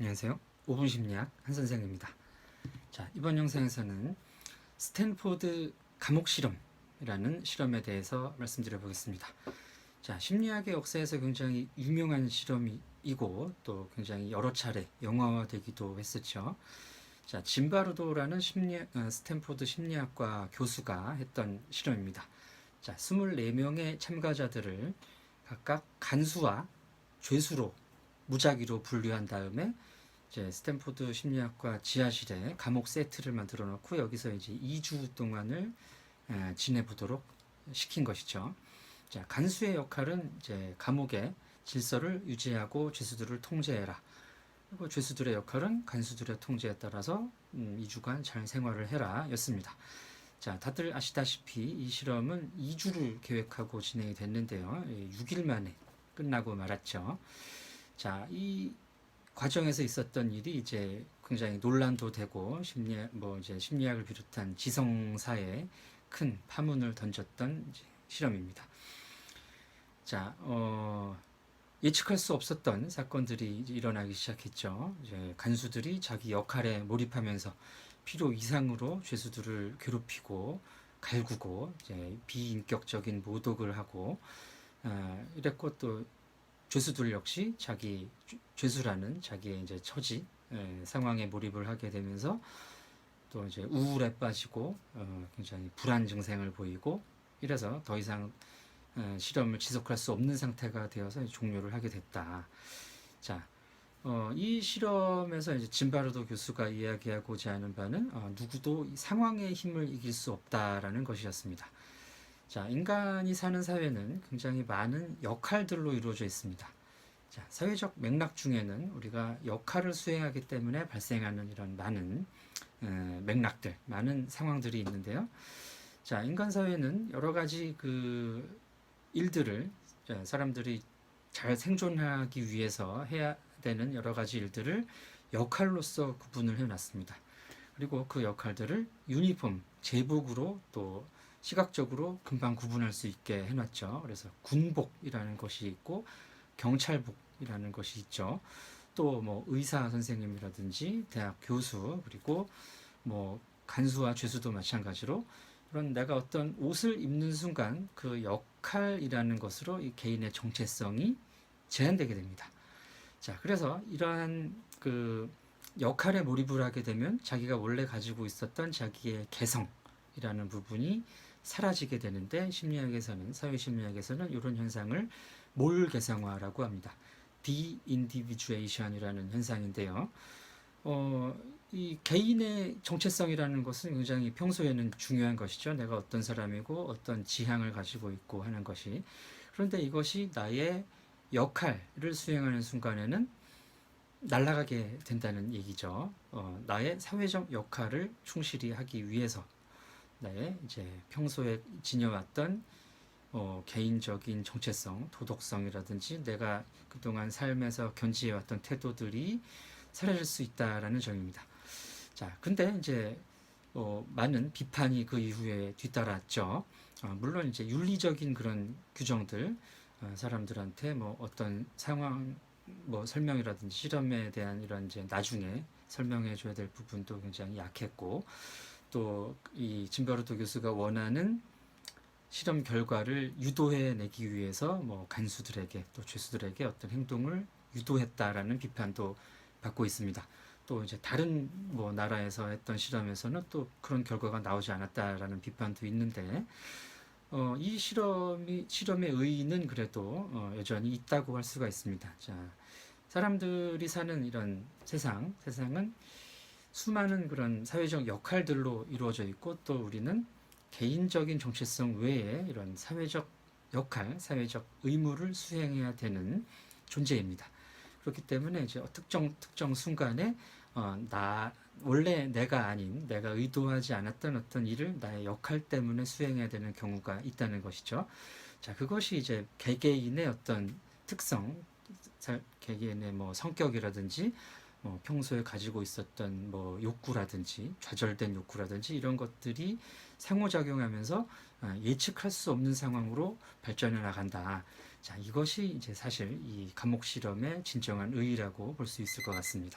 안녕하세요. 5분 심리학 한선생입니다. 자, 이번 영상에서는 스탠포드 감옥 실험이라는 실험에 대해서 말씀드려 보겠습니다. 자, 심리학의 역사에서 굉장히 유명한 실험이고 또 굉장히 여러 차례 영화화되기도 했었죠. 자, 짐바르도라는 스탠포드 심리학과 교수가 했던 실험입니다. 자, 24명의 참가자들을 각각 간수와 죄수로 무작위로 분류한 다음에 이제 스탠포드 심리학과 지하실에 감옥 세트를 만들어 놓고 여기서 이제 2주 동안을 지내보도록 시킨 것이죠. 자, 간수의 역할은 이제 감옥의 질서를 유지하고 죄수들을 통제해라. 그리고 죄수들의 역할은 간수들의 통제에 따라서 2주간 잘 생활을 해라 였습니다. 자, 다들 아시다시피 이 실험은 2주를 계획하고 진행이 됐는데요. 6일 만에 끝나고 말았죠. 자, 이 과정에서 있었던 일이 이제 굉장히 논란도 되고 심리학을 비롯한 지성사에 큰 파문을 던졌던 실험입니다. 자, 예측할 수 없었던 사건들이 일어나기 시작했죠. 이제 간수들이 자기 역할에 몰입하면서 필요 이상으로 죄수들을 괴롭히고 갈구고 이제 비인격적인 모독을 하고 이랬고 또 죄수들 역시 자기 죄수라는 자기의 이제 처지 상황에 몰입을 하게 되면서 또 이제 우울에 빠지고 굉장히 불안 증상을 보이고 이래서 더 이상 실험을 지속할 수 없는 상태가 되어서 종료를 하게 됐다. 자, 이 실험에서 이제 짐바르도 교수가 이야기하고자 하는 바는 누구도 이 상황의 힘을 이길 수 없다라는 것이었습니다. 자, 인간이 사는 사회는 굉장히 많은 역할들로 이루어져 있습니다. 자, 사회적 맥락 중에는 우리가 역할을 수행하기 때문에 발생하는 이런 많은 맥락들, 많은 상황들이 있는데요. 자, 인간 사회는 여러 가지 그 일들을 사람들이 잘 생존하기 위해서 해야 되는 여러 가지 일들을 역할로서 구분을 해놨습니다. 그리고 그 역할들을 유니폼, 제복으로 또 시각적으로 금방 구분할 수 있게 해놨죠. 그래서 군복이라는 것이 있고 경찰복이라는 것이 있죠. 또 뭐 의사 선생님이라든지 대학 교수 그리고 뭐 간수와 죄수도 마찬가지로 그런 내가 어떤 옷을 입는 순간 그 역할이라는 것으로 이 개인의 정체성이 제한되게 됩니다. 자, 그래서 이러한 그 역할에 몰입을 하게 되면 자기가 원래 가지고 있었던 자기의 개성이라는 부분이 사라지게 되는데 사회심리학에서는 이런 현상을 몰개성화라고 합니다. de-individuation이라는 현상인데요. 이 개인의 정체성이라는 것은 굉장히 평소에는 중요한 것이죠. 내가 어떤 사람이고 어떤 지향을 가지고 있고 하는 것이. 그런데 이것이 나의 역할을 수행하는 순간에는 날아가게 된다는 얘기죠. 나의 사회적 역할을 충실히 하기 위해서 나의 이제 평소에 지녀왔던 개인적인 정체성, 도덕성이라든지 내가 그동안 삶에서 견지해왔던 태도들이 사라질 수 있다라는 점입니다. 자, 근데 이제 많은 비판이 그 이후에 뒤따랐죠. 물론 이제 윤리적인 그런 규정들, 사람들한테 뭐 어떤 상황, 뭐 설명이라든지 실험에 대한 이런 이제 나중에 설명해줘야 될 부분도 굉장히 약했고, 또 이 짐바르도 교수가 원하는 실험 결과를 유도해내기 위해서 뭐 간수들에게 또 죄수들에게 어떤 행동을 유도했다라는 비판도 받고 있습니다. 또 이제 다른 뭐 나라에서 했던 실험에서는 또 그런 결과가 나오지 않았다라는 비판도 있는데 이 실험의 의의는 그래도 여전히 있다고 할 수가 있습니다. 자, 사람들이 사는 이런 세상은 수많은 그런 사회적 역할들로 이루어져 있고 또 우리는 개인적인 정체성 외에 이런 사회적 역할, 사회적 의무를 수행해야 되는 존재입니다. 그렇기 때문에 이제 특정 순간에 원래 내가 아닌 내가 의도하지 않았던 어떤 일을 나의 역할 때문에 수행해야 되는 경우가 있다는 것이죠. 자, 그것이 이제 개개인의 어떤 특성, 개개인의 뭐 성격이라든지 평소에 가지고 있었던 뭐 욕구라든지 좌절된 욕구라든지 이런 것들이 상호작용하면서 예측할 수 없는 상황으로 발전해 나간다. 자, 이것이 이제 사실 이 감옥 실험의 진정한 의의라고 볼 수 있을 것 같습니다.